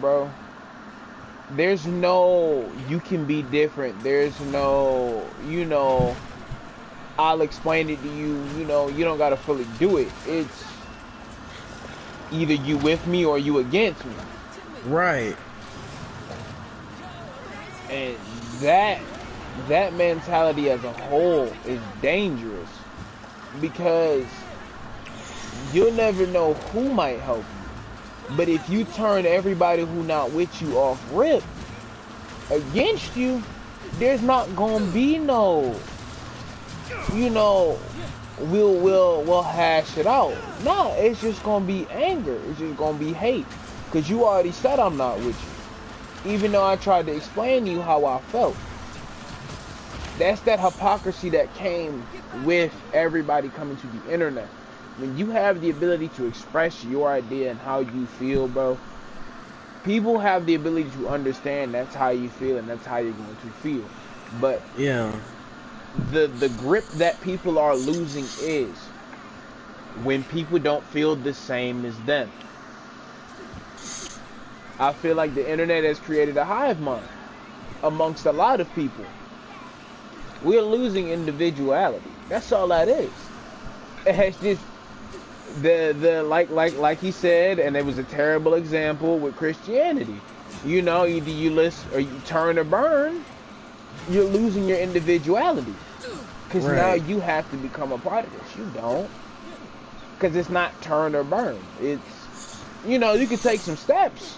bro. There's no, you can be different. There's no, I'll explain it to you. You don't gotta fully do it. It's either you with me or you against me. Right. And that mentality as a whole is dangerous because you'll never know who might help you. But if you turn everybody who not with you off rip against you, there's not gonna be no, we'll hash it out. Nah, it's just gonna be anger. It's just gonna be hate. Cause you already said I'm not with you. Even though I tried to explain to you how I felt. That's that hypocrisy that came with everybody coming to the internet. When you have the ability to express your idea and how you feel, bro, people have the ability to understand that's how you feel and that's how you're going to feel. But yeah, the grip that people are losing is when people don't feel the same as them. I feel like the internet has created a hive mind amongst a lot of people. We're losing individuality. That's all that is. It has just like he said, and it was a terrible example with Christianity. Either you listen or you turn or burn. You're losing your individuality because now you have to become a part of this. You don't, because it's not turn or burn. It's you can take some steps.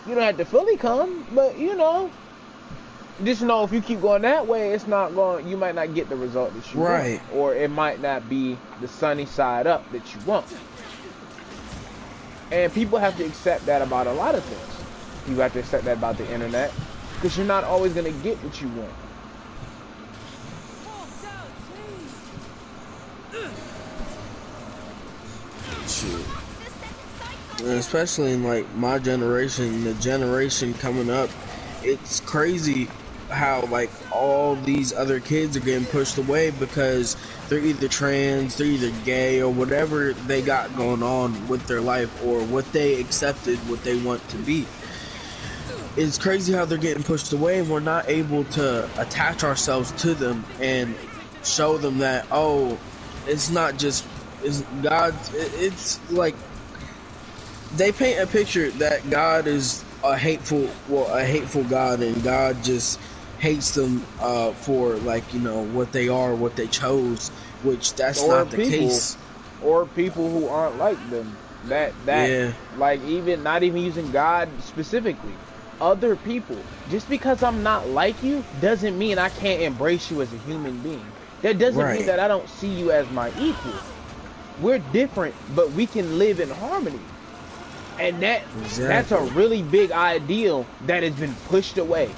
You don't have to fully come, but just know if you keep going that way, it's not going. You might not get the result that you want, or it might not be the sunny side up that you want. And people have to accept that about a lot of things. You have to accept that about the internet, because you're not always going to get what you want. Shit. And especially in like my generation, the generation coming up, it's crazy how like all these other kids are getting pushed away because they're either trans, they're either gay, or whatever they got going on with their life, or what they accepted, what they want to be. It's crazy how they're getting pushed away, and we're not able to attach ourselves to them and show them that, oh, it's not just God. It's like they paint a picture that God is a hateful God, and God just hates them for what they are, what they chose, which that's not the case. Or people who aren't like them. Even not even using God specifically. Other people. Just because I'm not like you doesn't mean I can't embrace you as a human being. That doesn't mean that I don't see you as my equal. We're different, but we can live in harmony. And that's a really big ideal that has been pushed away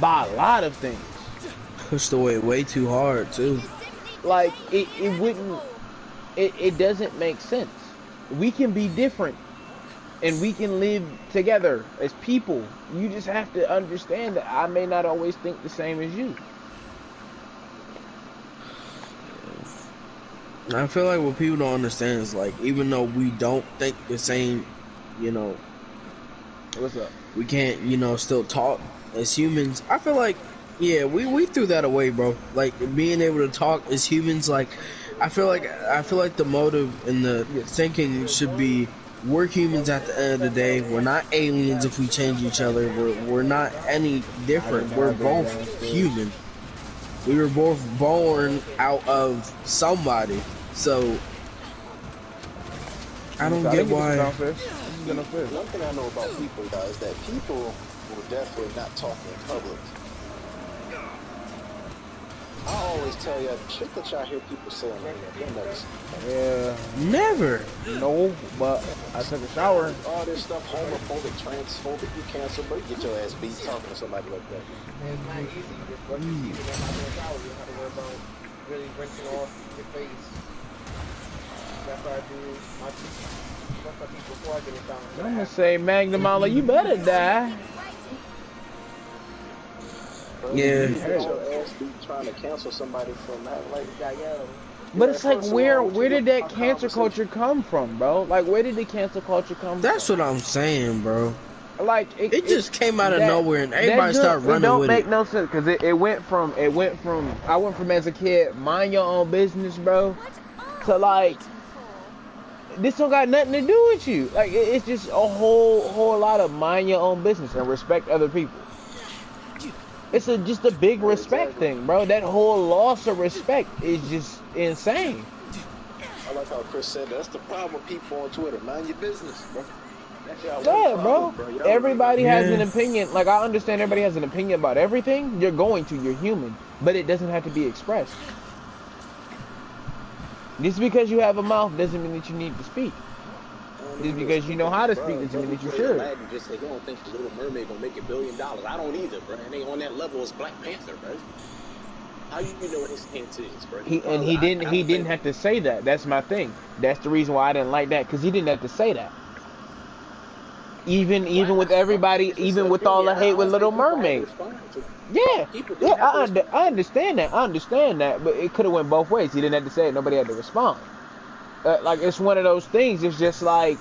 by a lot of things. Pushed away way too hard too. Like it doesn't make sense. We can be different and we can live together as people. You just have to understand that I may not always think the same as you. I feel like what people don't understand is like, even though we don't think the same, what's up? We can't, still talk as humans. I feel like, we threw that away, bro. Like being able to talk as humans. Like, I feel like the motive and the thinking should be, we're humans at the end of the day. We're not aliens if we change each other. We're not any different. We're both human. We were both born out of somebody. So I don't get why. One thing I know about people, guys, is that people will definitely not talk in public. I always tell you, shit that y'all hear people say on the internet, you'll never see. Yeah. Never. No, but I took a shower. All this stuff, homophobic, transphobic, you cancel, but you get your ass beat talking to somebody like that. It's not easy. Just brush your teeth and not in the shower. You don't have to worry about really rinsing off your face. That's what I do. My teeth. Brush my teeth before I get in the shower. I'm gonna say, Magnum Allah, you better die. Yeah. You get your ass beat trying to cancel somebody from that, like, But it's like, where did that cancer culture come from, bro? Like, where did the cancel culture come from? That's what I'm saying, bro. Like It just came out of that, nowhere and everybody started it running don't with make it. no sense because it went from I went from as a kid mind your own business, bro, to like this don't got nothing to do with you. Like it's just a whole lot of mind your own business and respect other people. It's just a big respect Exactly. thing, bro. That whole loss of respect is just insane. I like how Chris said that's the problem with people on Twitter. Mind your business, bro. That's y'all one Yeah, problem, bro. bro. Y'all don't know how Everybody to has Yeah. an opinion. Like I understand everybody has an opinion about everything. You're human, but it doesn't have to be expressed. Just because you have a mouth doesn't mean that you need to speak. Just because you know how to speak doesn't mean that you Played should. Aladdin just said he don't think the Little Mermaid gonna make $1 billion. I don't either, bro. And they on that level as Black Panther, bro. How you know what his intent is, bro? He I don't didn't think have to say that. That's my thing. That's the reason why I didn't like that, because he didn't have to say that. Even with everybody, it's just an even with all opinion. the hate I with don't Little think people had to Mermaid. respond to it. Yeah, People yeah, didn't have to respond. I understand that. I understand that, but it could have went both ways. He didn't have to say it. Nobody had to respond. Like it's one of those things. It's just like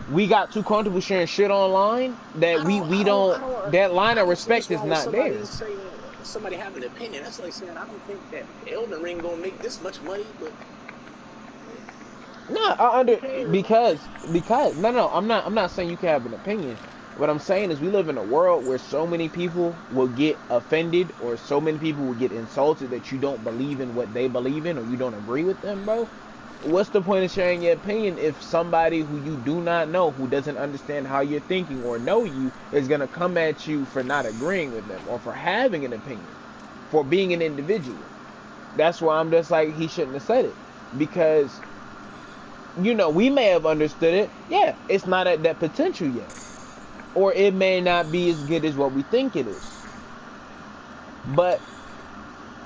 we got too comfortable sharing shit online that we don't. That line I of don't see what's respect is wrong with not there. somebody saying somebody having an opinion. That's like saying I don't think that Elden Ring gonna make this much money, but No, because no, I'm not saying you can have an opinion. What I'm saying is we live in a world where so many people will get offended or so many people will get insulted that you don't believe in what they believe in or you don't agree with them, bro. What's the point of sharing your opinion if somebody who you do not know, who doesn't understand how you're thinking or know you, is gonna come at you for not agreeing with them or for having an opinion, for being an individual? That's why I'm just like he shouldn't have said it, because we may have understood it. Yeah, it's not at that potential yet. Or it may not be as good as what we think it is. But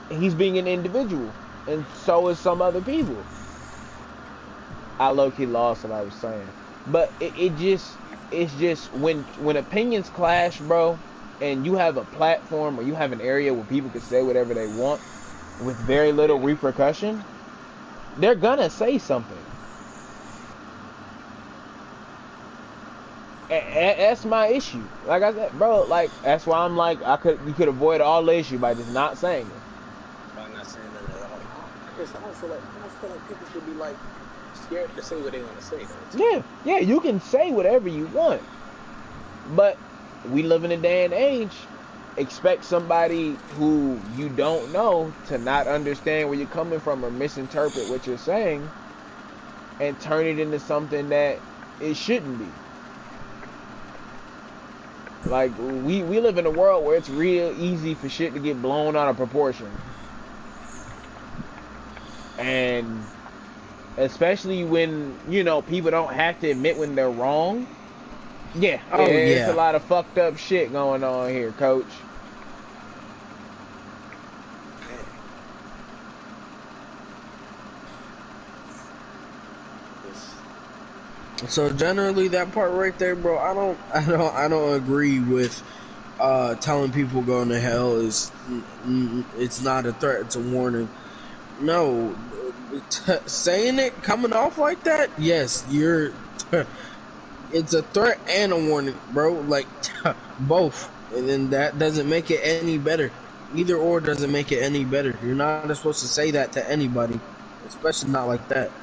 he's being an individual. And so is some other people. I low-key lost what I was saying. But it's just when opinions clash, bro, and you have a platform or you have an area where people can say whatever they want with very little repercussion, they're gonna say something. That's my issue. Like I said, bro, like that's why I'm like you could avoid all the issue by just not saying it. by not saying that at all. Because I don't feel like people should be like scared to say what they want to say. Though. Yeah, you can say whatever you want, but we live in a day and age. Expect somebody who you don't know to not understand where you're coming from or misinterpret what you're saying and turn it into something that it shouldn't be. Like we live in a world where it's real easy for shit to get blown out of proportion, and especially when people don't have to admit when they're wrong. Yeah, Oh it's a yeah. lot of fucked up shit going on here, coach. So generally, that part right there, bro, I don't agree with telling people going to hell is it's not a threat, it's a warning. No, saying it coming off like that, yes, it's a threat and a warning, bro. Like both, and then that doesn't make it any better. Either or doesn't make it any better. You're not supposed to say that to anybody, especially not like that.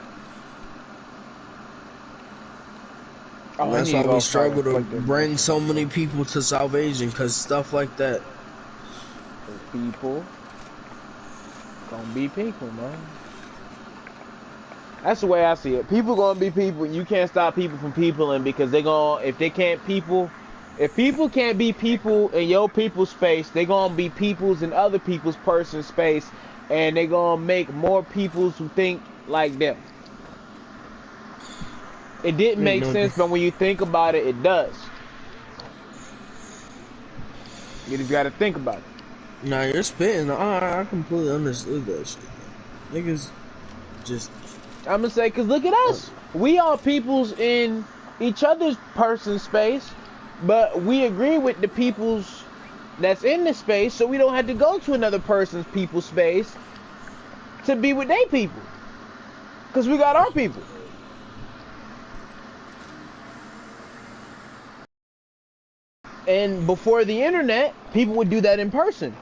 Oh, And I that's need why to we go start struggle to inflicting bring mercy. so many people to salvation, because stuff like that. People gonna be people, man. That's the way I see it. People gonna be people. You can't stop people from peopling because if people can't be people in your people's space, they gonna be peoples in other people's person space, and they gonna make more peoples who think like them. It didn't Ain't make no sense, but when you think about it, it does. You just gotta think about it. Nah, you're spitting. I completely understood that shit. Niggas just. I'm gonna say, cause look at us. We are peoples in each other's person space, but we agree with the peoples that's in the space, so we don't have to go to another person's people space to be with their people. Cause we got our people. And before the internet, people would do that in person,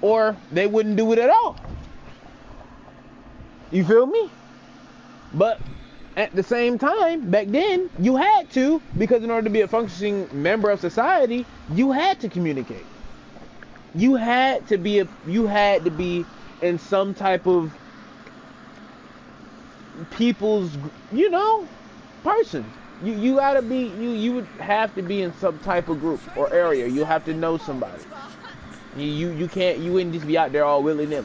or they wouldn't do it at all. You feel me? But at the same time, back then, you had to, because in order to be a functioning member of society, you had to communicate. You had to be in some type of people's, person. You gotta be, you would have to be in some type of group or area. You have to know somebody. You wouldn't just be out there all willy-nilly.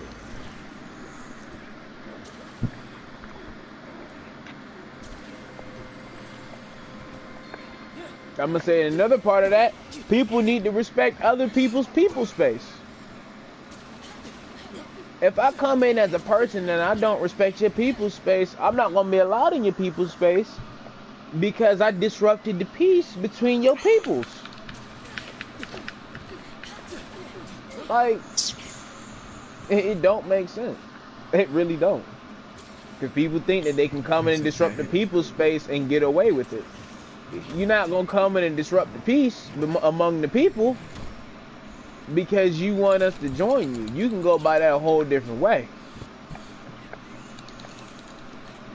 I'm gonna say another part of that, people need to respect other people's space. If I come in as a person and I don't respect your people's space, I'm not gonna be allowed in your people's space because I disrupted the peace between your peoples. Like, it don't make sense. It really don't. Because people think that they can come in and disrupt the people's space and get away with it. You're not gonna come in and disrupt the peace among the people because you want us to join you. You can go by that a whole different way.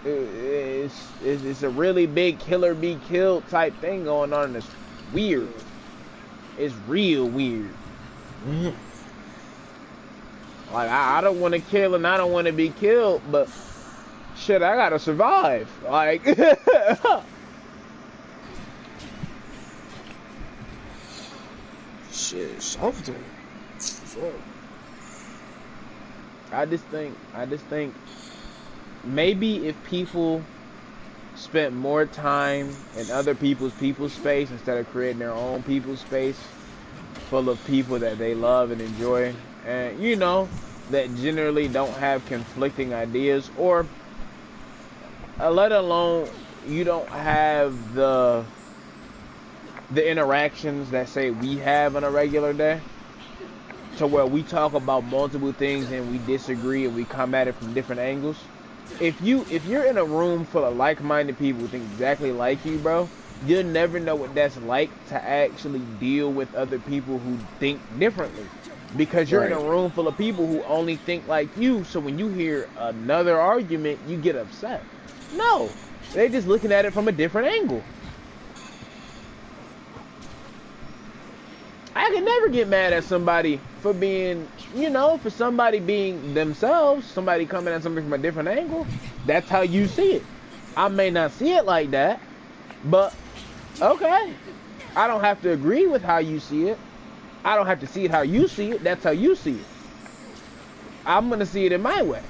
It's a really big killer be killed type thing going on. It's weird. It's real weird. Like, I don't want to kill and I don't want to be killed, but shit, I gotta survive. Like, shit, something. I just think maybe if people spent more time in other people's space instead of creating their own people's space full of people that they love and enjoy, and that generally don't have conflicting ideas, or let alone you don't have the interactions that say we have on a regular day, to where we talk about multiple things and we disagree and we come at it from different angles. If you're in a room full of like-minded people who think exactly like you, bro, you'll never know what that's like to actually deal with other people who think differently. Because you're in a room full of people who only think like you, so when you hear another argument, you get upset. No, they're just looking at it from a different angle. I can never get mad at somebody for being, for somebody being themselves, somebody coming at something from a different angle. That's how you see it. I may not see it like that, but okay. I don't have to agree with how you see it. I don't have to see it how you see it. That's how you see it. I'm going to see it in my way.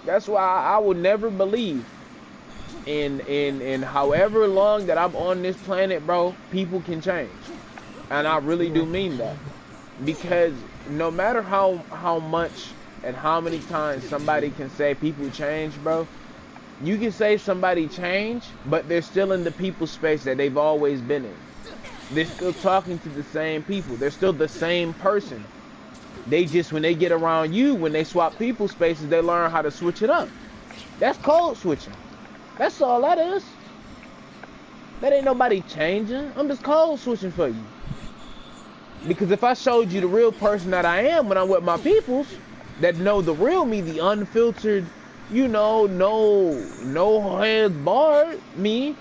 That's why I would never believe in however long that I'm on this planet, bro, people can change. And I really do mean that. Because no matter how much and how many times somebody can say people change, bro, you can say somebody changed, but they're still in the people space that they've always been in. They're still talking to the same people. They're still the same person. They just, when they get around you, when they swap people spaces, they learn how to switch it up. That's code switching. That's all that is. That ain't nobody changing. I'm just code switching for you. Because if I showed you the real person that I am when I'm with my peoples, that know the real me, the unfiltered, no heads barred me,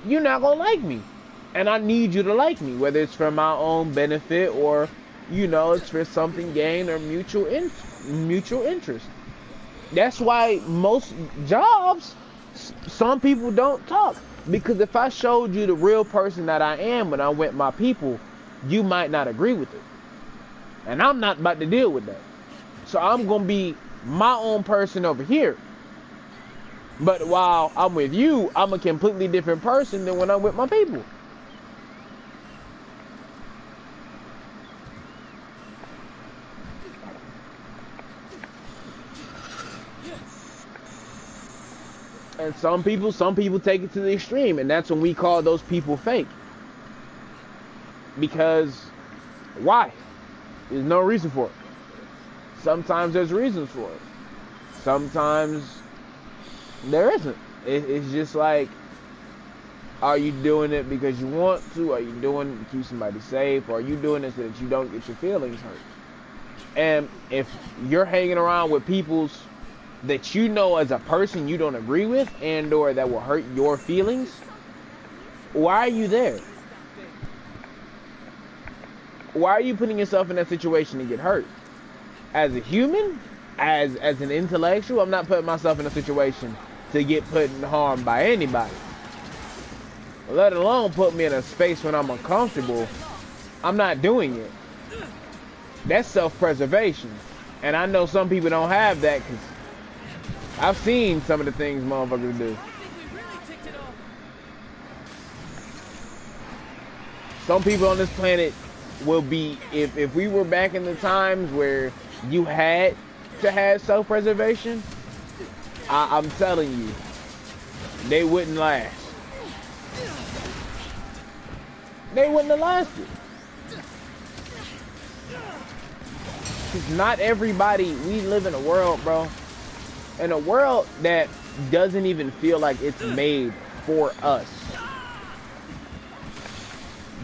you're not gonna like me. And I need you to like me, whether it's for my own benefit or, it's for something gained or mutual interest. That's why most jobs, some people don't talk. Because if I showed you the real person that I am when I'm with my people, you might not agree with it. And I'm not about to deal with that. So I'm going to be my own person over here. But while I'm with you, I'm a completely different person than when I'm with my people. And some people take it to the extreme, and that's when we call those people fake. Because why? There's no reason for it. Sometimes there's reasons for it. Sometimes There isn't. It's just like, are you doing it because you want to? Are you doing it to keep somebody safe? Or are you doing it so that you don't get your feelings hurt? And if you're hanging around with people's that you know as a person you don't agree with and or that will hurt your feelings, why are you there? Why are you putting yourself in that situation to get hurt? As a human, as an intellectual, I'm not putting myself in a situation to get put in harm by anybody. Let alone put me in a space when I'm uncomfortable. I'm not doing it. That's self-preservation. And I know some people don't have that because I've seen some of the things motherfuckers do. Some people on this planet will be, if we were back in the times where you had to have self-preservation, I'm telling you, they wouldn't last. They wouldn't have lasted. Because not everybody, we live in a world, bro, in a world that doesn't even feel like it's made for us.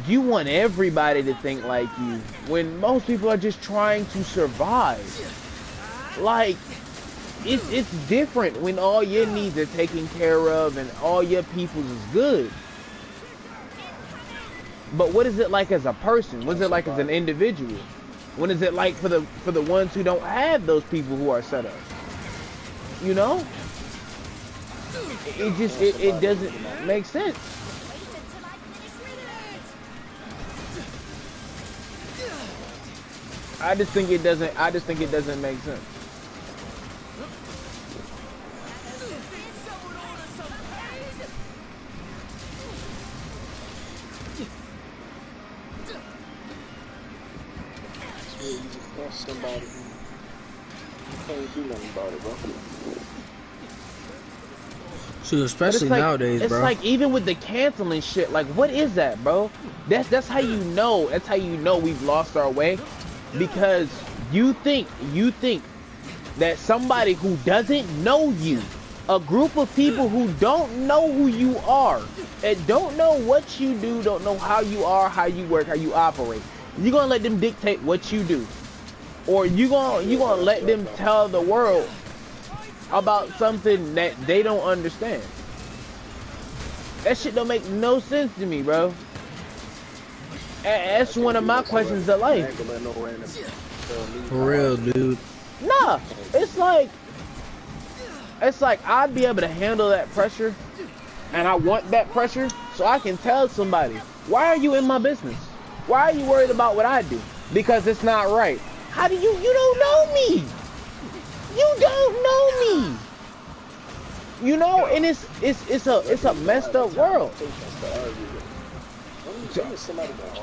You want everybody to think like you when most people are just trying to survive. Like, it's different when all your needs are taken care of and all your people's is good. But what is it like as a person? What is it like as an individual? What is it like for the ones who don't have those people who are set up? You know? It doesn't make sense. I just think it doesn't make sense. You just trust somebody who can't do nothing about it, bro. So especially like, nowadays, bro. It's like even with the canceling shit, like what is that, bro? That's how you know. That's how you know we've lost our way, because you think that somebody who doesn't know you, a group of people who don't know who you are, and don't know what you do, don't know how you are, how you work, how you operate, you're gonna let them dictate what you do, or you gonna let them tell the world about something that they don't understand. That shit don't make no sense to me, bro. That's one of my questions of life. For real, dude. Nah, it's like I'd be able to handle that pressure, and I want that pressure, so I can tell somebody, why are you in my business? Why are you worried about what I do? Because it's not right. How do you don't know me? You don't know me. You know, and it's a messed up world.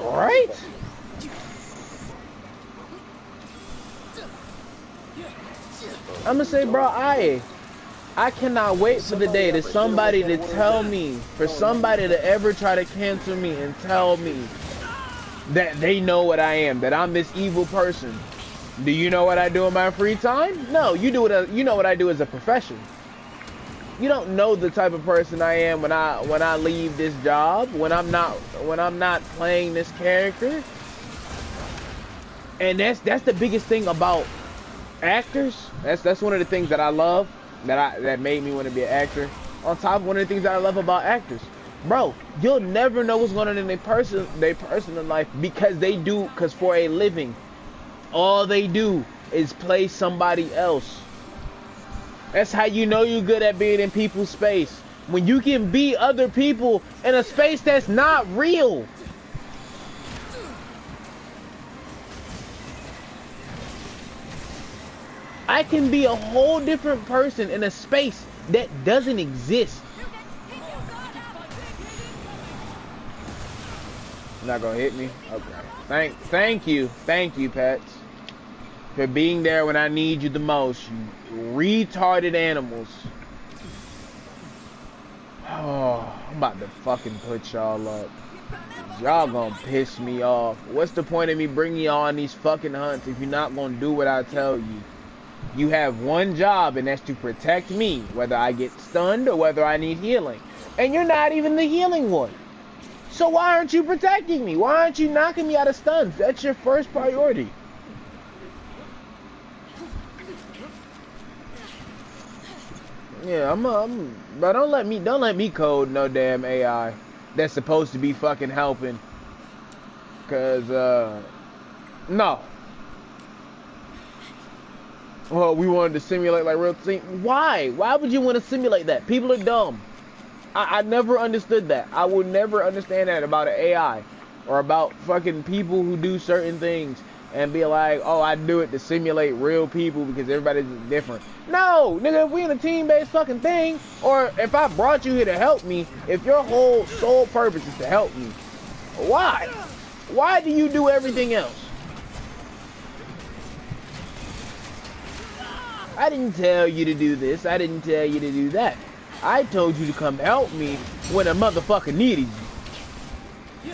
Right? I'm gonna say, bro, I cannot wait for the day that somebody to tell me, for somebody to ever try to cancel me and tell me that they know what I am, that I'm this evil person. Do you know what I do in my free time? No, you know what I do as a profession. You don't know the type of person I am when I leave this job, when I'm not playing this character. And that's the biggest thing about actors. That's one of the things that I love, that made me want to be an actor. On top of one of the things that I love about actors, bro, you'll never know what's going on in their personal life, because for a living, all they do is play somebody else. That's how you know you're good at being in people's space. When you can be other people in a space that's not real. I can be a whole different person in a space that doesn't exist. Not gonna hit me? Okay. Thank you, Pets, for being there when I need you the most, you retarded animals. Oh, I'm about to fucking put y'all up. Y'all gonna piss me off. What's the point of me bringing y'all on these fucking hunts if you're not gonna do what I tell you? You have one job, and that's to protect me, whether I get stunned or whether I need healing. And you're not even the healing one. So why aren't you protecting me? Why aren't you knocking me out of stuns? That's your first priority. Yeah, but don't let me code no damn AI that's supposed to be fucking helping. Cause no. Well, we wanted to simulate like real thing. Why? Why would you want to simulate that? People are dumb. I never understood that. I will never understand that about an AI or about fucking people who do certain things and be like, oh, I do it to simulate real people because everybody's different. No, nigga, if we in a team-based fucking thing, or if I brought you here to help me, if your whole sole purpose is to help me, why? Why do you do everything else? I didn't tell you to do this. I didn't tell you to do that. I told you to come help me when a motherfucker needed you.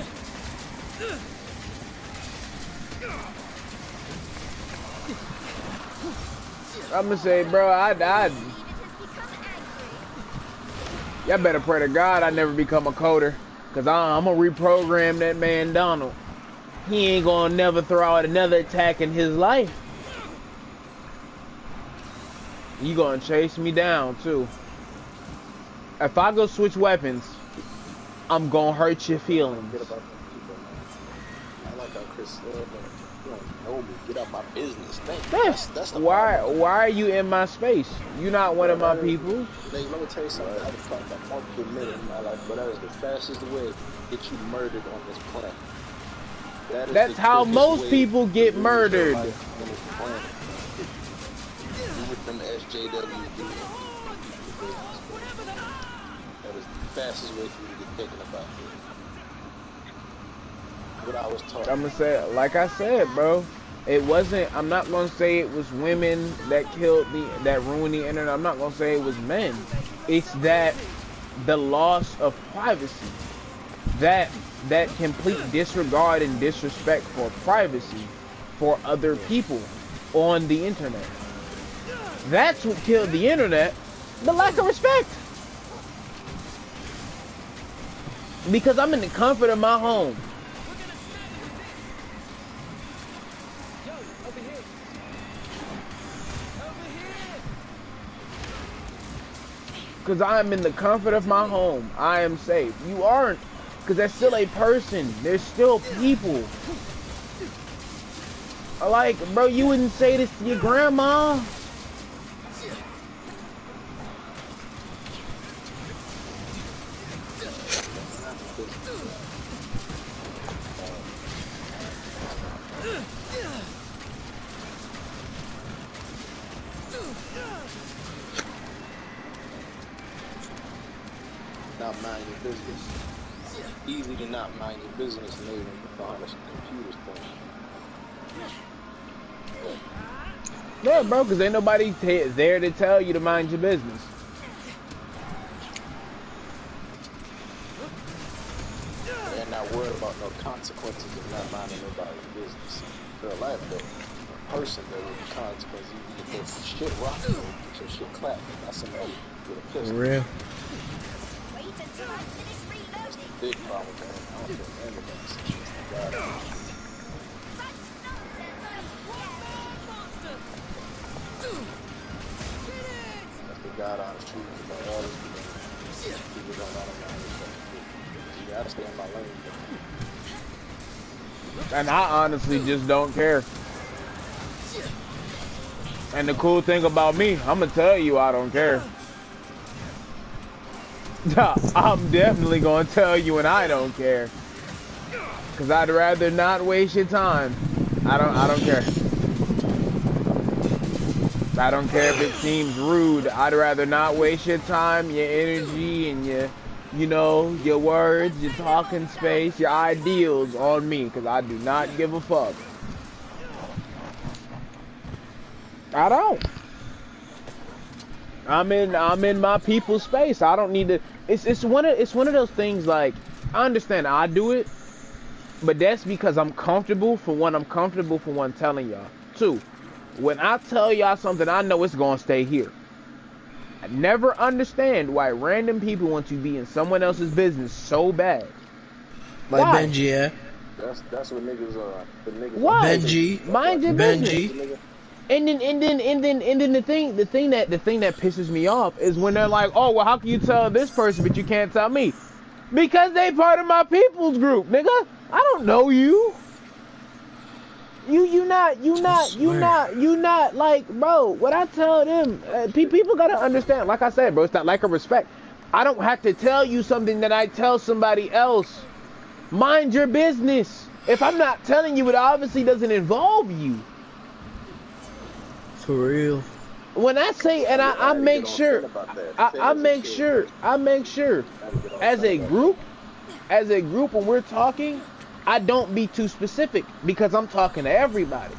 I'm gonna say, bro, y'all better pray to God I never become a coder. Cause I'm gonna reprogram that man Donald. He ain't gonna never throw out another attack in his life. You gonna chase me down too. If I go switch weapons, I'm gonna hurt your feelings. Get about them people, man. I like how Chris said, you don't know me. Get out my business. That's the why problem. why are you in my space? You're not one of my people. Let me tell you something. I've fought about multiple men in my life, but that is the fastest way to get you murdered on this planet. That's how most people get murdered. You with them SJW. That is the fastest way for you to get taken about. What I was taught. I'm gonna say, like I said, bro, it wasn't. I'm not gonna say it was women that that ruined the internet. I'm not gonna say it was men. It's that the loss of privacy, that complete disregard and disrespect for privacy for other people on the internet. That's what killed the internet. The lack of respect. Because I'm in the comfort of my home. Because I'm in the comfort of my home. I am safe. You aren't. Because there's still a person. There's still people. Like, bro, you wouldn't say this to your grandma. Not mind your business. Easy to not mind your business and even behind a computer's phone. Yeah, bro, because ain't nobody there to tell you to mind your business. They're not worried about no consequences of not minding nobody's business. For a life, though, a person there will be consequences. You get this shit rocked, get your shit clapped by somebody with a pistol. For real. That's the big problem with that. I don't feel any of that. That's the God honest truth about all this people. People don't know how to. You gotta stay in my lane. And I honestly just don't care. And the cool thing about me, I'm gonna tell you I don't care. I'm definitely gonna tell you when I don't care. Cause I'd rather not waste your time. I don't care. I don't care if it seems rude. I'd rather not waste your time, your energy, and your words, your talking space, your ideals on me. Cause I do not give a fuck. I don't. I'm in my people's space. I don't need to. It's one of those things. Like, I understand I do it, but that's because I'm comfortable. For one, I'm comfortable for one telling y'all. Two, When I tell y'all something, I know it's gonna stay here. I never understand why random people want to be in someone else's business so bad. Like Why? Benji, yeah. That's what niggas are. The niggas Why? Benji. Mind your business. Benji. And then the thing that pisses me off is when they're like, oh well, how can you tell this person but you can't tell me? Because they part of my people's group, nigga. I don't know you. You not like, bro. What I tell them, people gotta understand. Like I said, bro, it's not like a respect. I don't have to tell you something that I tell somebody else. Mind your business. If I'm not telling you, it obviously doesn't involve you. For real. When I say, and I make sure, I make sure, as a group, when we're talking, I don't be too specific because I'm talking to everybody.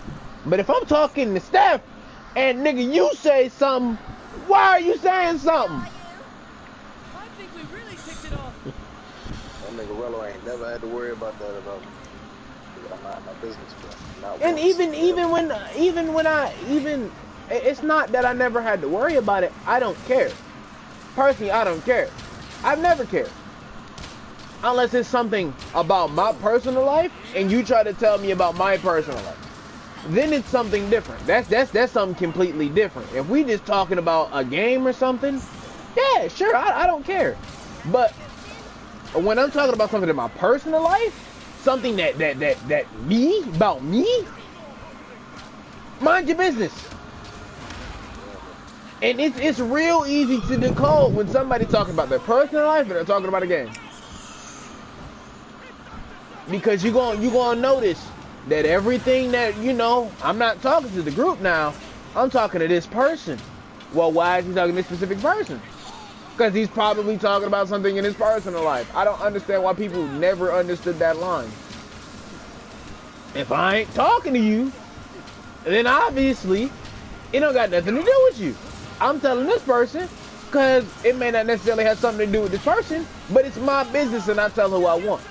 But if I'm talking to Steph, and nigga, you say something, why are you saying something? I think we really ticked it off. That nigga Rello ain't never had to worry about that about me. I'm not my business, bro. Not And once. it's not that I never had to worry about it. I don't care. Personally, I don't care. I've never cared. Unless it's something about my personal life and you try to tell me about my personal life. Then it's something different. That's something completely different. If we just talking about a game or something, yeah, sure, I don't care. But when I'm talking about something in my personal life, something that me, about me, mind your business. And it's real easy to decode when somebody talking about their personal life and they're talking about a game. Because you're gonna notice that everything that, you know, I'm not talking to the group now, I'm talking to this person. Well, why is he talking to this specific person? Because he's probably talking about something in his personal life. I don't understand why people never understood that line. If I ain't talking to you, then obviously it don't got nothing to do with you. I'm telling this person because it may not necessarily have something to do with this person, but it's my business and I tell who I want.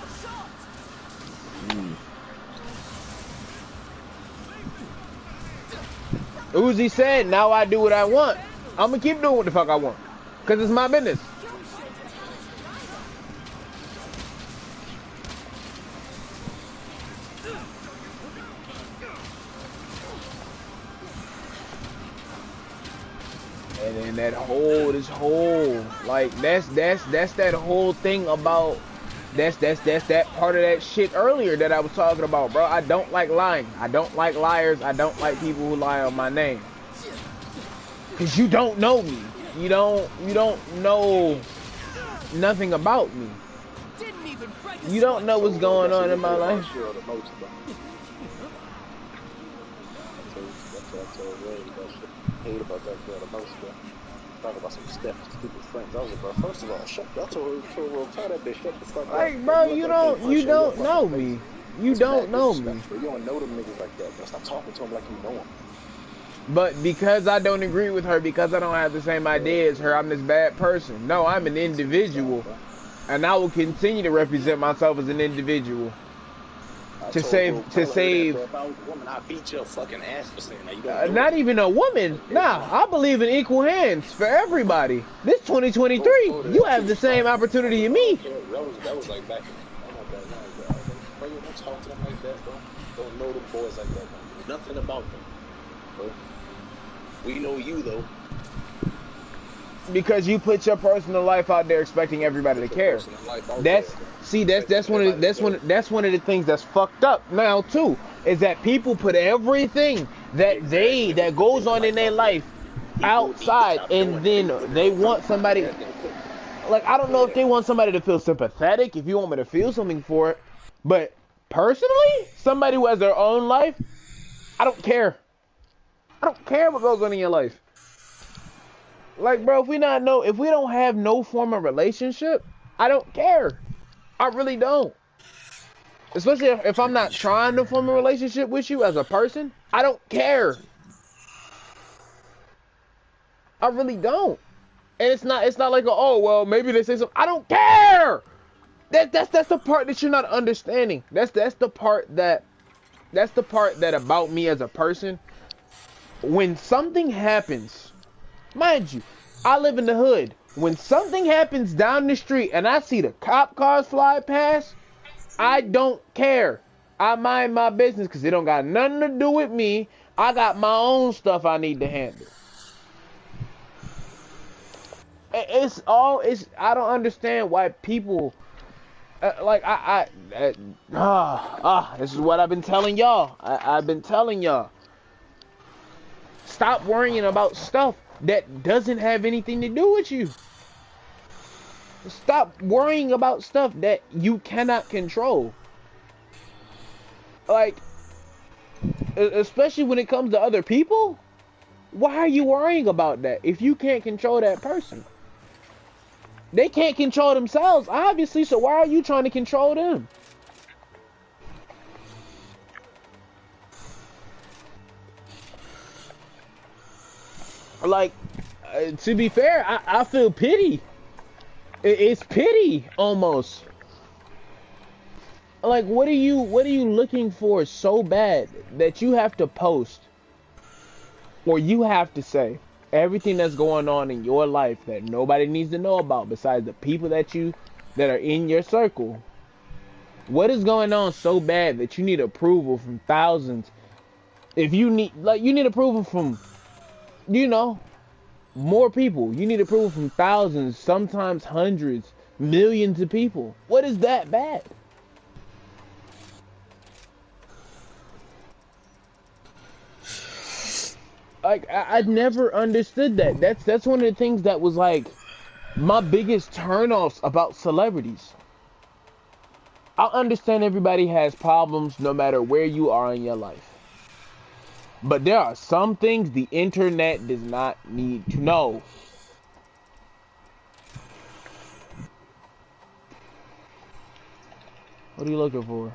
Uzi said, now I do what I want. I'm gonna keep doing what the fuck I want. Because it's my business. And then this whole, like, that's that whole thing about, that's that part of that shit earlier that I was talking about, bro. I don't like lying. I don't like liars. I don't like people who lie on my name. Cause you don't know me. You don't know nothing about me. You don't know what's going on in my life. Hate about that girl the most, bro. Talk about some stupid friends. I was like, bro, first of all, I told her, tell that bitch, shut the fuck up. Like, bro, you don't know me. You don't know me. You don't know them niggas like that, bro. Stop talking to them like you know them. But because I don't agree with her, because I don't have the same idea as her, I'm this bad person. No, I'm an individual. And I will continue to represent myself as an individual. To save. Woman, I beat your fucking ass for saying that. You don't know not even a woman. Nah, I believe in equal hands for everybody. This 2023, you have the same opportunity as me. That was like back in, oh my God, bro, you don't talk to them like that, bro. Don't know them boys like that, bro. Nothing about them, bro. We know you though. Because you put your personal life out there expecting everybody to care. That's one of the things that's fucked up now too, is that people put everything that goes on in their life outside, and then they want somebody, like, I don't know if they want somebody to feel sympathetic, if you want me to feel something for it, but personally, somebody who has their own life, I don't care. I don't care what goes on in your life. Like, bro, if we don't have no form of relationship, I don't care. I really don't. Especially if I'm not trying to form a relationship with you as a person, I don't care. I really don't. And it's not like, oh, well, maybe they say something. I don't care. That's the part that you're not understanding. That's the part that about me as a person when something happens, mind you, I live in the hood. When something happens down the street and I see the cop cars fly past, I don't care. I mind my business because it don't got nothing to do with me. I got my own stuff I need to handle. I don't understand why people, this is what I've been telling y'all. I've been telling y'all. Stop worrying about stuff that doesn't have anything to do with you. Stop worrying about stuff that you cannot control. Like, especially when it comes to other people. Why are you worrying about that if you can't control that person? They can't control themselves, obviously, so why are you trying to control them? Like, to be fair, I feel pity. It's pity, almost. Like, what are you looking for so bad that you have to post, or you have to say everything that's going on in your life that nobody needs to know about besides the people that are in your circle? What is going on so bad that you need approval from thousands? If you need approval from, more people. You need approval from thousands, sometimes hundreds, millions of people. What is that bad? Like, I never understood that. That's one of the things that was like my biggest turnoffs about celebrities. I understand everybody has problems no matter where you are in your life. But there are some things the internet does not need to know. What are you looking for?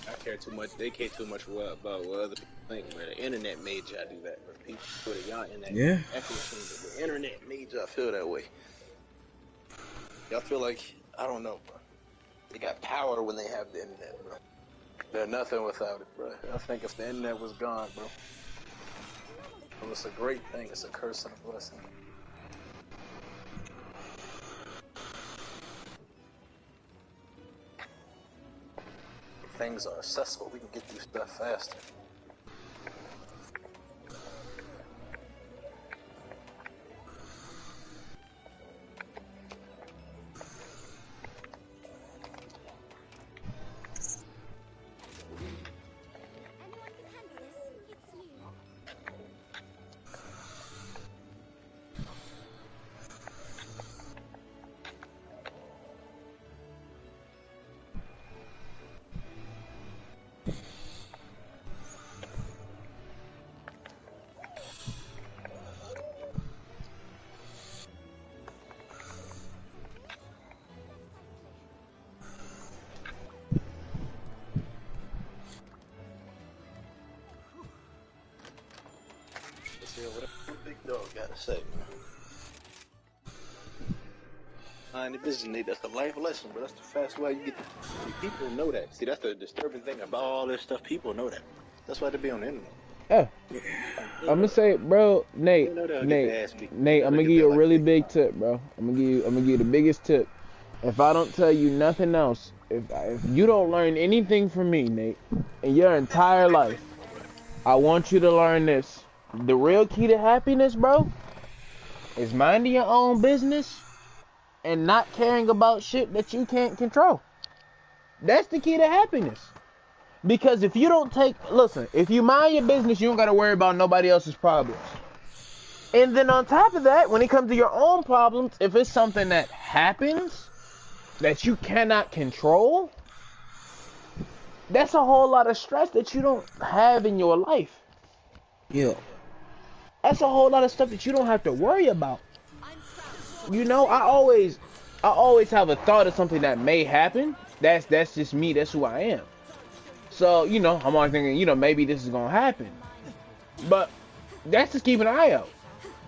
I care too much. They care too much about what other people think. Man, the internet made y'all do that. But people put y'all in that echo chamber. The internet made y'all feel that way. Y'all feel like, I don't know, bro. They got power when they have the internet, bro. They're nothing without it, bro. I think if the internet was gone, bro, it was a great thing. It's a curse and a blessing. Things are accessible. We can get through stuff faster. What big dog gotta say, man? Mind the business, that's the life lesson, but that's the fast way you get. See, people know that. See, that's the disturbing thing about all this stuff. People know that. That's why they be on the internet. Yeah. I'm gonna say, bro, Nate, I'm gonna give you a really big tip, bro. I'm gonna give you the biggest tip. If I don't tell you nothing else, if you don't learn anything from me, Nate, in your entire life, I want you to learn this. The real key to happiness, bro, is minding your own business and not caring about shit that you can't control. That's the key to happiness. Because if you don't if you mind your business, you don't gotta worry about nobody else's problems. And then on top of that, when it comes to your own problems, if it's something that happens that you cannot control, that's a whole lot of stress that you don't have in your life. Yeah. That's a whole lot of stuff that you don't have to worry about. I always have a thought of something that may happen. That's just me. That's who I am. So, I'm always thinking, maybe this is gonna happen. But that's just keeping an eye out.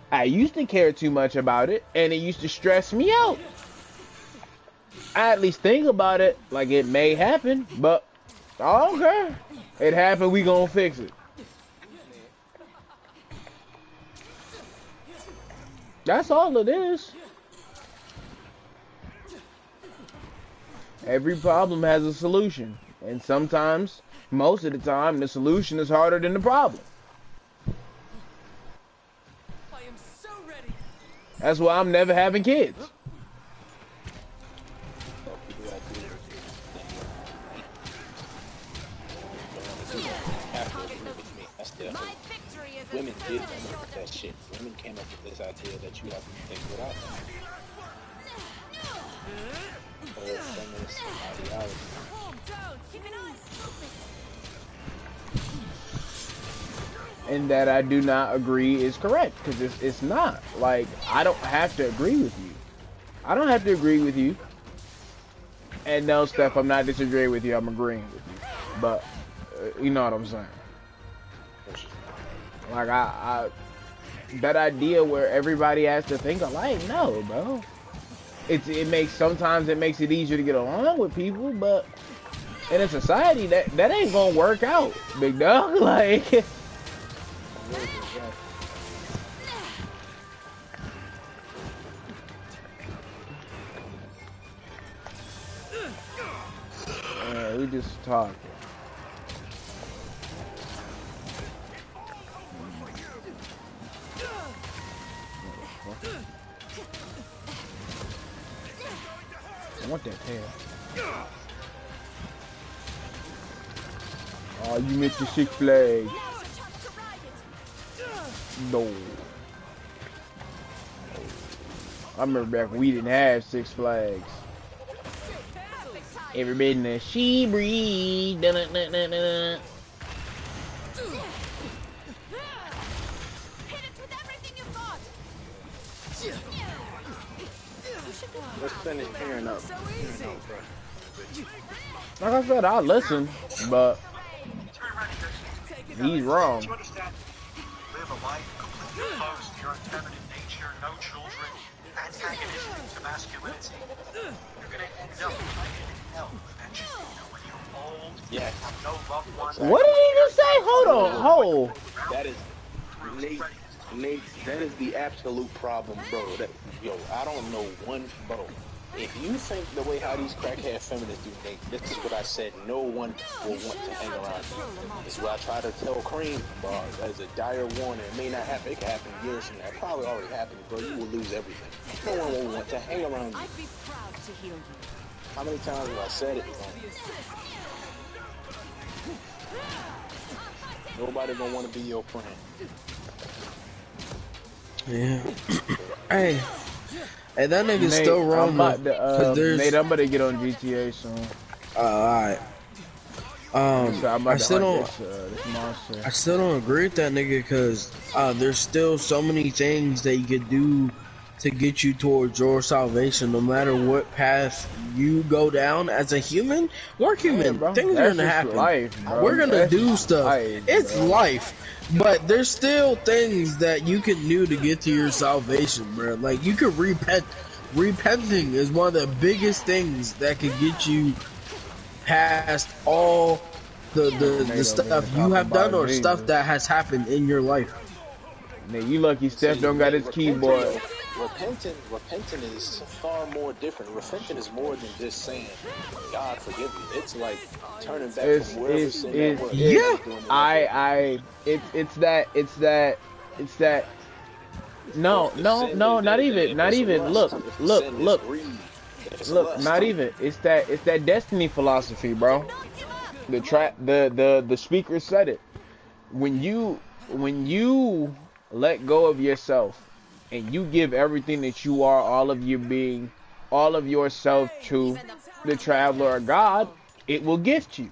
I used to care too much about it, and it used to stress me out. I at least think about it like it may happen, but I don't care. It happened, we gonna fix it. That's all it is. Every problem has a solution. And sometimes, most of the time, the solution is harder than the problem. I am so ready. That's why I'm never having kids. Women did come up with that shit. Women came up with this idea that you have to think without them. Feminist ideology. And that I do not agree is correct, because it's not. Like, I don't have to agree with you. I don't have to agree with you. And no, Steph, I'm not disagreeing with you, I'm agreeing with you. But, you know what I'm saying. Like, that idea where everybody has to think alike, no, bro. Sometimes it makes it easier to get along with people, but in a society, that ain't gonna work out, big dog. Like, we just talking. I want that tail. Oh, you missed the Six Flags. No. I remember back when we didn't have Six Flags. Everybody in the she breed. Dun, dun, dun, dun, dun. Let's finish hearing up. Like I said, I'll listen, but he's wrong. You understand? Live a life completely opposed to your feminine nature, no children, antagonistic to masculinity. You're gonna end up in hell eventually. You know, when you're old, yes. have no loved ones. What did he just say? Hold on, hold. That is Nate, that is the absolute problem, bro. I don't know one, bro. If you think the way how these crackhead feminists do, Nate, this is what I said. No one will want to hang around you. This is what I try to tell Cream, bro. That is a dire warning. It may not happen. It could happen years from now. It probably already happened, bro. You will lose everything. No one will want to hang around you. I'd be proud to heal you. How many times have I said it, bro? Nobody gonna want to be your friend. Yeah. Hey, that nigga's Nate, still wrong. I'm about to, Nate, I'm about to get on GTA soon. Alright. I still don't agree with that nigga, because there's still so many things that you could do to get you towards your salvation, no matter what path you go down as a human. We're human. Yeah, things are gonna happen. Life, we're gonna that's do stuff. Life, it's life. But there's still things that you can do to get to your salvation, bro. Like, you could repent. Repenting is one of the biggest things that could get you past all the stuff you have done or stuff that has happened in your life. Man, you lucky Steph don't got his keyboard. Repenting is far more different. Repenting is more than just saying, God forgive me. It's like turning back from wherever sin that was. Yeah. It's that. No, not even. Look, not even. It's that destiny philosophy, bro. The speaker said it. When you let go of yourself and you give everything that you are, all of your being, all of yourself to the traveler or God, it will gift you.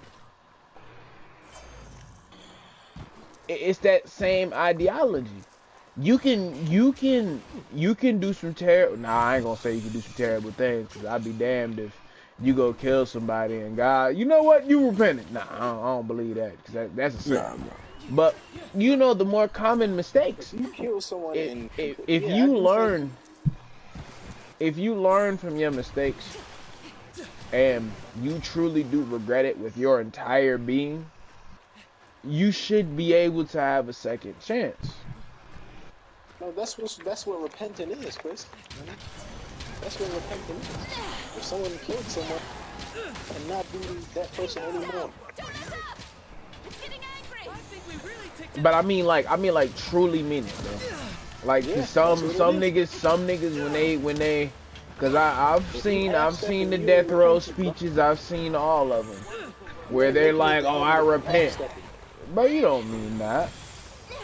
It's that same ideology. You can do some terrible. Nah, I ain't gonna say you can do some terrible things, because I'd be damned if you go kill somebody and God, you know what, you repented. Nah, I don't believe that, because that's a sin. Nah. But you know the more common mistakes. You kill someone if you learn from your mistakes and you truly do regret it with your entire being, you should be able to have a second chance. No, that's what repenting is, Chris. That's what repenting is. If someone killed someone and not be that person anymore. But I mean like truly mean it, bro. Like Yeah, some niggas when they cause I've seen the death row speeches, I've seen all of them where they're like, oh, I repent. But you don't mean that.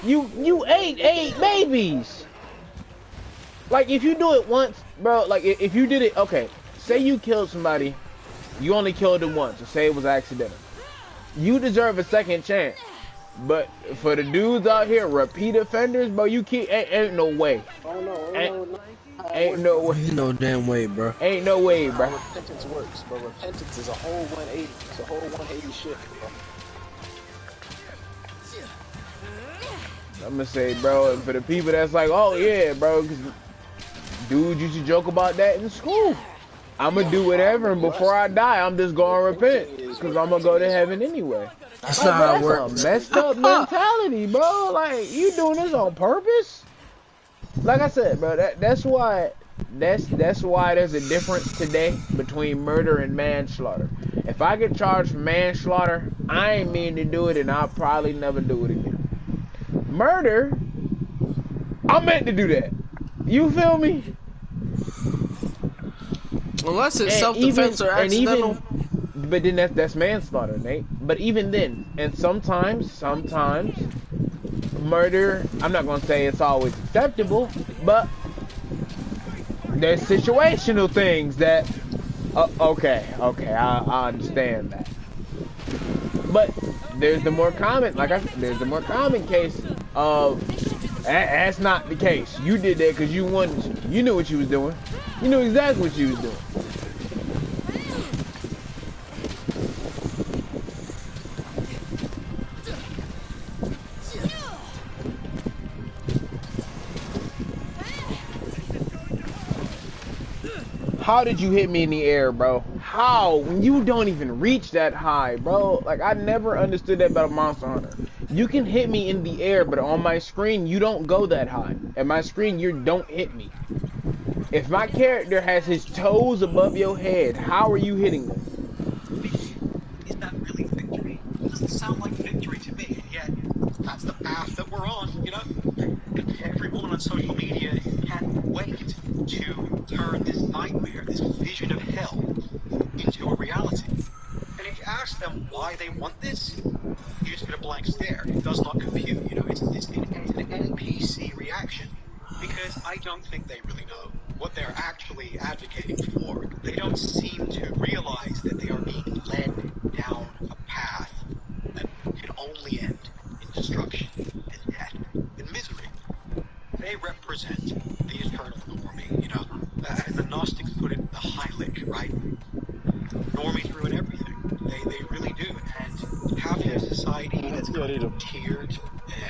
You ate 8 babies. Like if you do it once, bro, like if you did it, okay, say you killed somebody, you only killed them once, or say it was accidental. You deserve a second chance. But for the dudes out here, repeat offenders, bro, you can't, ain't no way. Oh no, Ain't no way. Ain't no damn way, bro. Ain't no way, bro. How repentance works, but repentance is a whole 180. It's a whole 180 shift, bro. I'm gonna say, bro, and for the people that's like, oh yeah, bro, cause dude used to joke about that in school. I'm gonna do whatever, and before I die, I'm just gonna repent, cause I'm gonna go to heaven anyway. That's Like, not how it bro, works. that's a messed up mentality, bro. Like, you doing this on purpose? Like I said, bro, that's why there's a difference today between murder and manslaughter. If I get charged for manslaughter, I ain't mean to do it, and I'll probably never do it again. Murder, I meant to do that. You feel me? Unless it's self-defense or accidental. But then that's manslaughter, Nate. But even then, and sometimes murder, I'm not gonna say it's always acceptable, but there's situational things that okay, I understand that. But there's the more common, there's the more common case of that's not the case. You did that because you wanted to. You knew what you was doing. You knew exactly what you was doing. How did you hit me in the air, bro? How? When you don't even reach that high, bro. Like, I never understood that about Monster Hunter. You can hit me in the air, but on my screen, you don't go that high. At my screen, you don't hit me. If my character has his toes above your head, how are you hitting them? Is that really victory? It doesn't sound like victory to me, and yet that's the path that we're on, you know? Everyone on social media can't wait to turn this nightmare, this vision of hell, into a reality. And if you ask them why they want this, you just get a blank stare. It does not compute, you know, it's an NPC reaction. Because I don't think they really know what they're actually advocating for. They don't seem to realize that they are being led down a path that can only end in destruction and death and misery. They represent the eternal normie, you know, as the Gnostics put it, the Heilig, right? Normies ruin everything. They really do. And having a society that's tiered,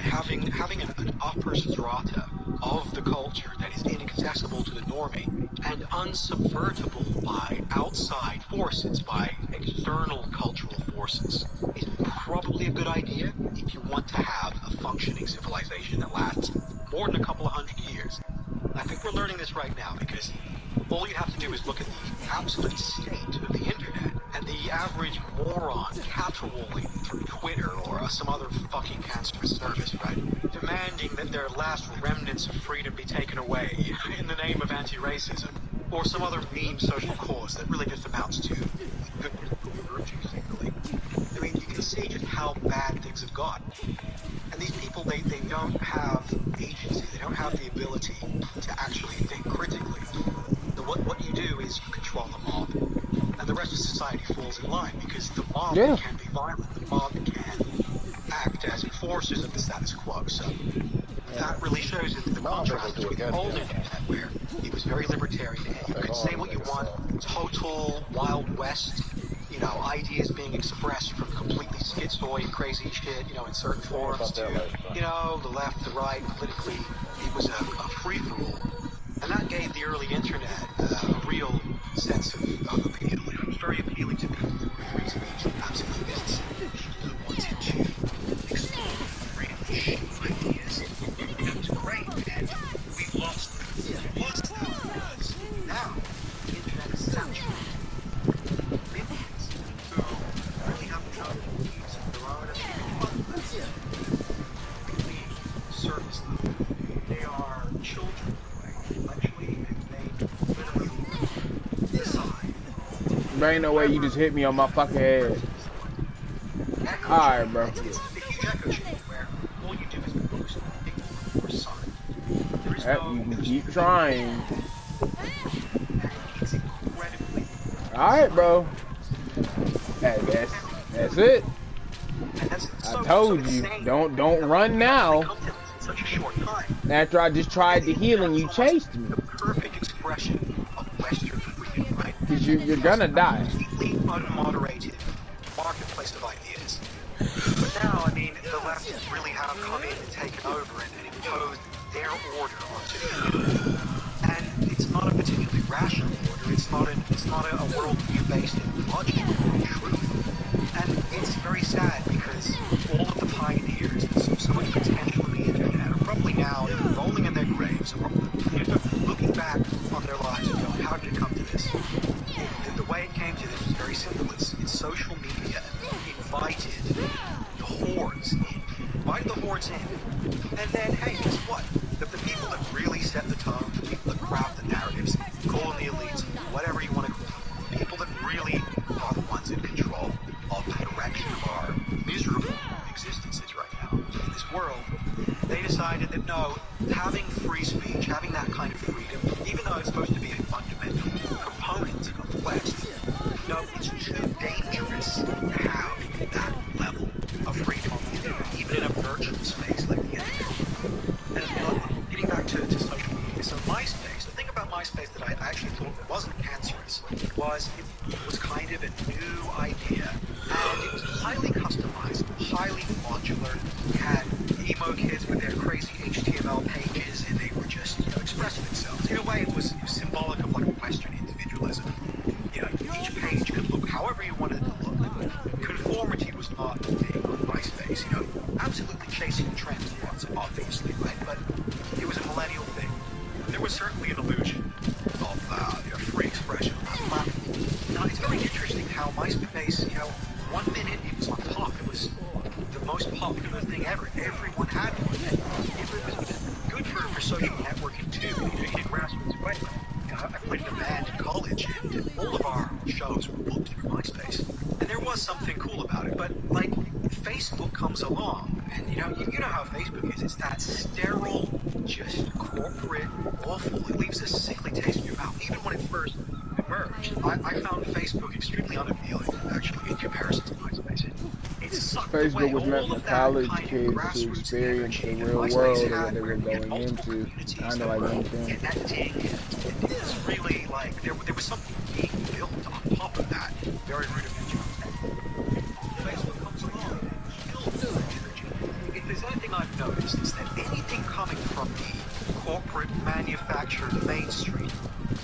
having an upper strata of the culture that is inaccessible to the normie and unsubvertible by outside forces, by external cultural forces, is probably a good idea if you want to have a functioning civilization that lasts more than a couple of 100 years. I think we're learning this right now because all you have to do is look at the absolute state of the internet and the average moron caterwauling through Twitter or some other fucking cancerous service, right? Demanding that their last remnants of freedom be taken away in the name of anti-racism or some other mean social cause that really just amounts to good virtues, really. I mean, you can see just how bad things have got. And these people, they don't have agency, they don't have the ability to actually think critically. So what you do is you control the mob, and the rest of society falls in line because the mob can be violent, the mob can act as enforcers of the status quo. So that really shows in the contrast with the old internet where it was very libertarian. You could say what you want, total Wild West, you know, ideas being expressed from completely schizoid, crazy shit, you know, in certain forums to, you know, the left, the right, politically, it was a free-for-all. And that gave the early internet a real sense of appeal. It was very appealing to people who were free speech and absolute business who wanted to intellectually, they literally decide. There ain't no way you just hit me on my fucking head. Alright, bro. It's a huge echo chamber where all you do is focus on ignore your side. There is Yep, no, you can there's keep no- trying. And it's incredibly. Alright, bro. That's it. And that's I told you, insane. don't run now. Come to this in such a short time. After I just tried to heal and you chased me. The perfect expression of Western freedom, right? Cause you're gonna die. Completely unmoderated marketplace of ideas. But now, I mean, the left really have come in and taken over and imposed their order onto you. And it's not a particularly rational order. It's not a worldview based in logic or truth. And it's very sad because all of the pioneers and so much potential in the internet are probably now rolling in their graves or looking back on their lives and going, how did it come to this? The way it came to this was very simple. It's social media invited the hordes in. And then, hey, guess what? The people that really set the tone, the people that craft the narratives, call them the elites, whatever you want to call them, the people that really are the ones in control of the direction of our miserable existences right now in this world, they decided that no, having free speech, having that kind of freedom, even though it's supposed to be a fundamental component of the West, no, it's too dangerous to have that level of freedom on the internet, even in a virtual space like the internet. And getting back to social media, so MySpace, the thing about MySpace that I actually thought wasn't cancerous was it was kind of a new idea, and it was highly customized, highly modular. You had emo kids with their crazy HTML pages, and they were just, expressing themselves. In a way, it was symbolic of like Western individualism. Each page could look however you wanted it to look. Conformity was not a thing on MySpace. Absolutely chasing the trends was, obviously, right? But it was a millennial thing. There was certainly an illusion of free expression on that platform. Now, it's very interesting how MySpace, 1 minute it was on top. It was the most popular thing ever. Everyone had one. It was good for social networking, too, in a grassroots way. I played in a band in college, and all of our shows were booked through MySpace. And there was something cool about it, but, Facebook comes along, and, you know how Facebook is. It's that sterile, just corporate, awful. It leaves a sickly taste in your mouth. Even when it first emerged, I found Facebook extremely unappealing, actually, in comparison to MySpace. It sucked away Facebook was meant for college kids to experience the real world of what they were going into, kind of like LinkedIn. Connecting, it was really there was something being built on top of that very rudimentary thing. Facebook comes along and kills that energy. If there's anything I've noticed, is that anything coming from the corporate manufactured mainstream,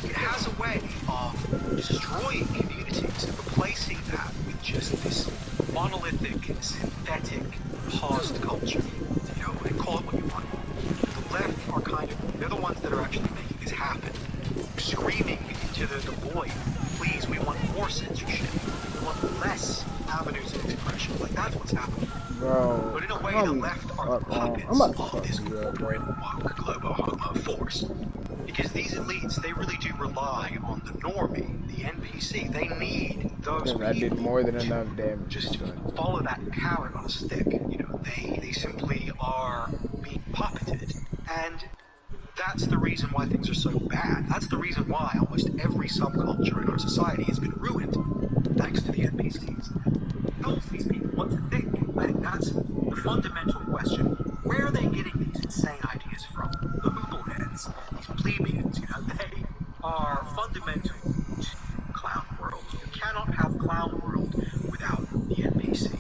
it has a way of destroying communities and replacing that with just this monolithic, synthetic, paused culture. And call it what you want. The left are they're the ones that are actually making this happen. Screaming into the void, please, we want more censorship. We want less avenues of expression. That's what's happening. Bro, but in a way, the left are the puppets of this corporate woke global homo force. Because these elites, they really do rely on the normie, the NPC. They need those people. I did more than enough damage. Just follow that carrot on a stick. They simply are being puppeted. And that's the reason why things are so bad. That's the reason why almost every subculture in our society has been ruined, thanks to the NPCs. Tells these people what to think. I think that's the fundamental question. Where are they getting these insane ideas from? The hoobleheads, these plebeians, they are fundamental to Clown World. You cannot have Clown World without the NPC.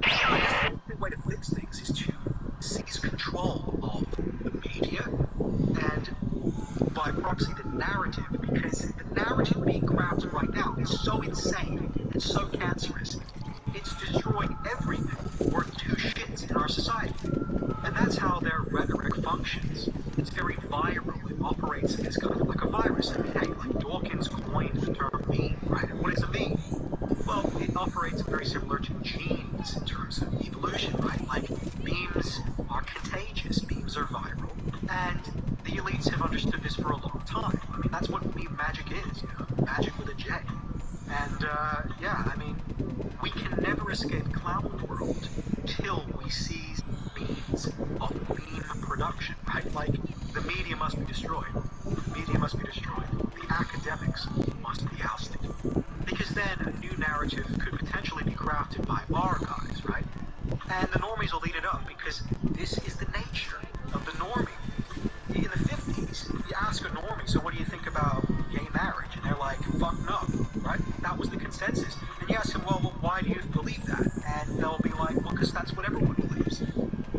I guess the only way to fix things is to seize control of the media and, by proxy, the narrative, because the narrative being crafted right now is so insane and so cancerous. It's destroying everything worth two shits in our society. And that's how their rhetoric functions. It's very viral. It operates as kind of like a virus. I mean, hey, like Dawkins coined the term meme, right? And what is a meme? Well, it operates very similar to genes in terms of evolution, right? Like, memes are contagious. Memes are viral. And the elites have understood this for a long time. I mean, that's what magic is, you know, magic with a J. And, yeah, I mean, we can never escape Clown World till we seize means of meme production, right? Like, the media must be destroyed. The media must be destroyed. The academics must be ousted. Because then a new narrative could potentially be crafted by our guys, right? And the normies will eat it up because this is the nature of the normie. In the 50s, you ask a normie, so what do you think about gay marriage? And they're like, fuck no, right? That was the consensus. And you ask them, well, why do you believe that? And they'll be like, well, because that's what everyone believes.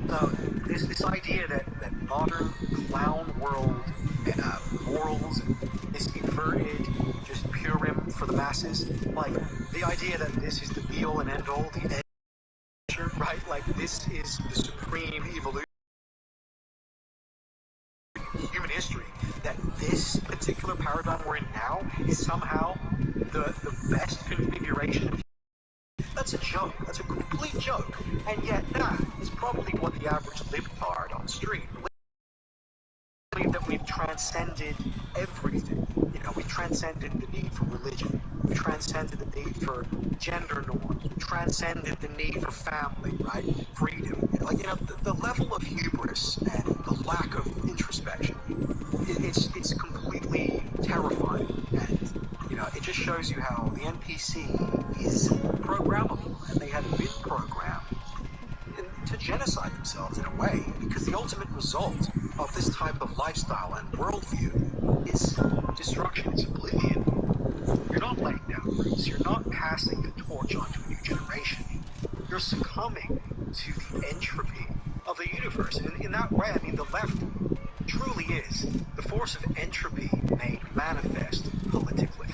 So this idea that modern clown world morals, this inverted, just purim for the masses, like the idea that this is the be-all and end-all, the end, right? Like this is the supreme evolution in human history, that this particular paradigm we're in now is somehow the best configuration. That's a joke. That's a complete joke. And yet that is probably what the average libtard on the street believe, that we've transcended everything. You know, we transcended the need for religion. We transcended the need for gender norms. We transcended the need for family, right? Freedom. Like, you know, the level of hubris and the lack of introspection, it's completely terrifying. And, you know, it just shows you how the NPC is programmable, and they have been programmed to genocide themselves in a way, because the ultimate result of this type of lifestyle and worldview is destruction, it's oblivion. You're not laying down roots, you're not passing the torch on to a new generation. You're succumbing to the entropy of the universe. And in that way, I mean, the left truly is the force of entropy made manifest politically.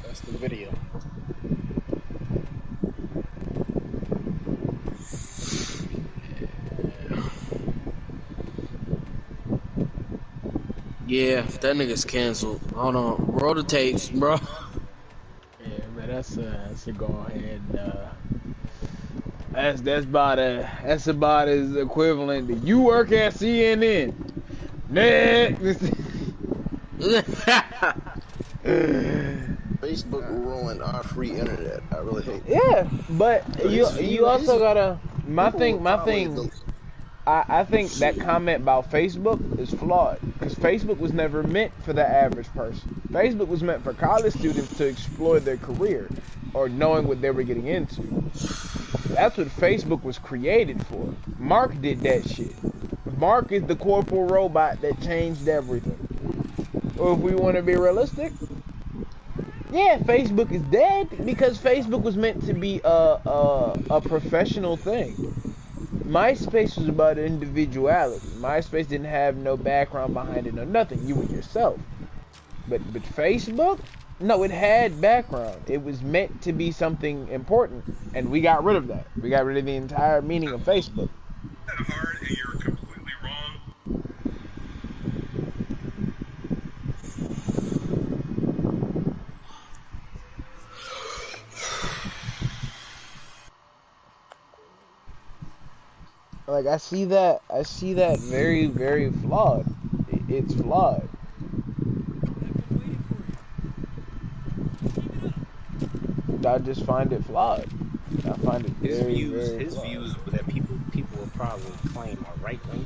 That's the video. Yeah, that nigga's canceled. Hold on, roll the tapes, bro. Yeah, man, that's a go ahead. That's about as equivalent to you work at CNN. Next. Facebook ruined our free internet. I really hate it. Yeah, but you also gotta. My thing. I think that comment about Facebook is flawed, because Facebook was never meant for the average person. Facebook was meant for college students to explore their career or knowing what they were getting into. That's what Facebook was created for. Mark did that shit. Mark is the corporal robot that changed everything. Or if we want to be realistic, yeah, Facebook is dead because Facebook was meant to be a professional thing. MySpace was about individuality. MySpace didn't have no background behind it, no nothing. You were yourself. But Facebook, no, it had background. It was meant to be something important, and we got rid of that. We got rid of the entire meaning of Facebook. Hard, and you're completely wrong. Like, I see that very, very flawed. It's flawed. I just find it flawed. I find it very, His views that people will probably claim are right wing.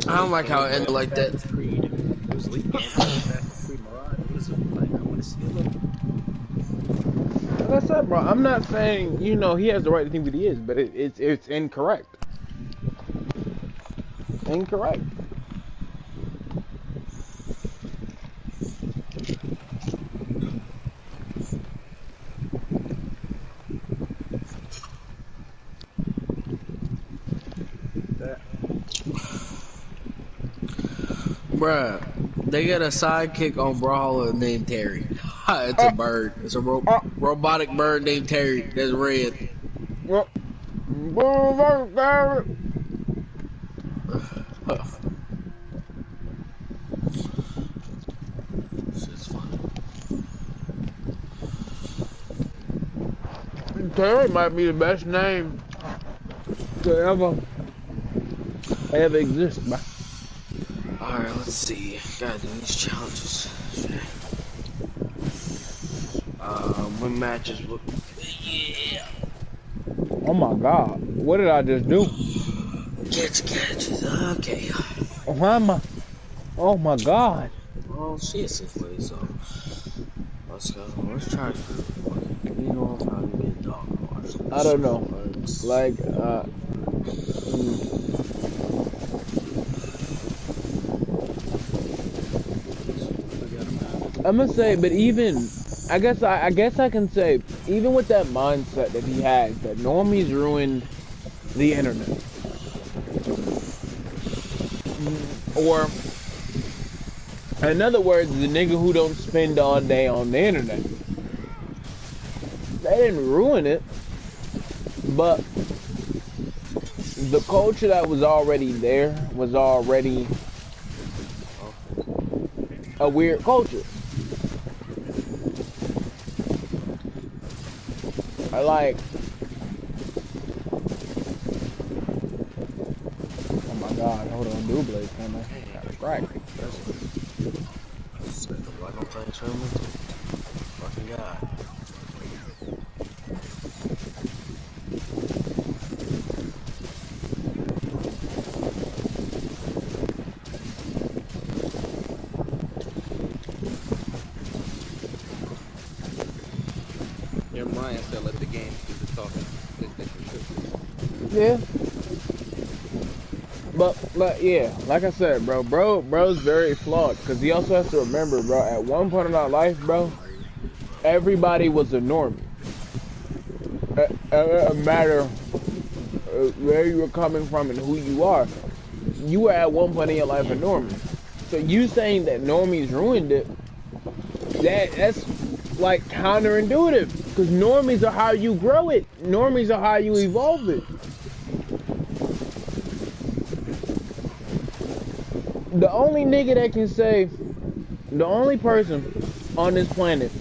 I don't like how it ended like that. It was leaked. It was like, I want to see a little. Like I said, bro, I'm not saying, you know, he has the right to think that he is, but it's incorrect. Incorrect. Bruh, they got a sidekick on Brawler named Terry. It's a bird. It's a robotic bird named Terry. That's red. Terry might be the best name to ever exist, man. Alright, let's see. Gotta do these challenges. When matches look. Yeah. Oh my god. What did I just do? Catches. Okay. Why am I? Oh my god. Oh, shit, way, so. Let's go. Let's try to. You know, if I can get dog wash. I don't know. Like, I'm gonna say, but even, I guess I can say, even with that mindset that he has, that normies ruined the internet. Or, in other words, the nigga who don't spend all day on the internet. They didn't ruin it, but the culture that was already there was already a weird culture. I like, oh my god, hold on, Double coming. Got a strike. Fucking god. Ryan still let the game do the talking. Yeah. But yeah, like I said, bro's very flawed, because he also has to remember, bro, at one point in our life, bro, everybody was a normie. A matter where you were coming from and who you are, you were at one point in your life a normie. So you saying that normies ruined it, that's like counterintuitive, because normies are how you grow it. Normies are how you evolve it. The only nigga that can say, the only person on this planet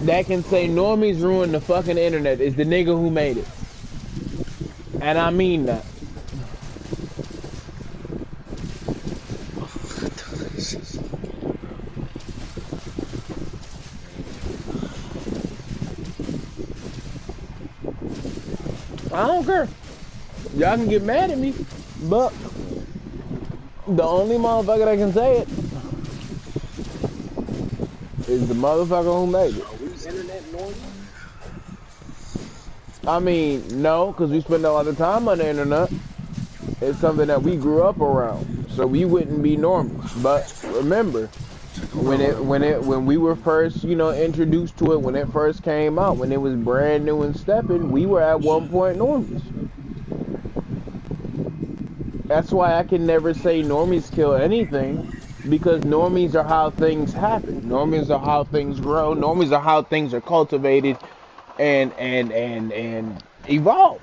that can say normies ruined the fucking internet is the nigga who made it. And I mean that. I don't care. Y'all can get mad at me, but the only motherfucker that can say it is the motherfucker who made it. Are we internet normies? I mean, no, because we spend a lot of time on the internet. It's something that we grew up around, so we wouldn't be normal. But remember, when we were first, introduced to it, when it first came out, when it was brand new and stepping, we were at one point normies. That's why I can never say normies kill anything, because normies are how things happen. Normies are how things grow. Normies are how things are cultivated and evolve.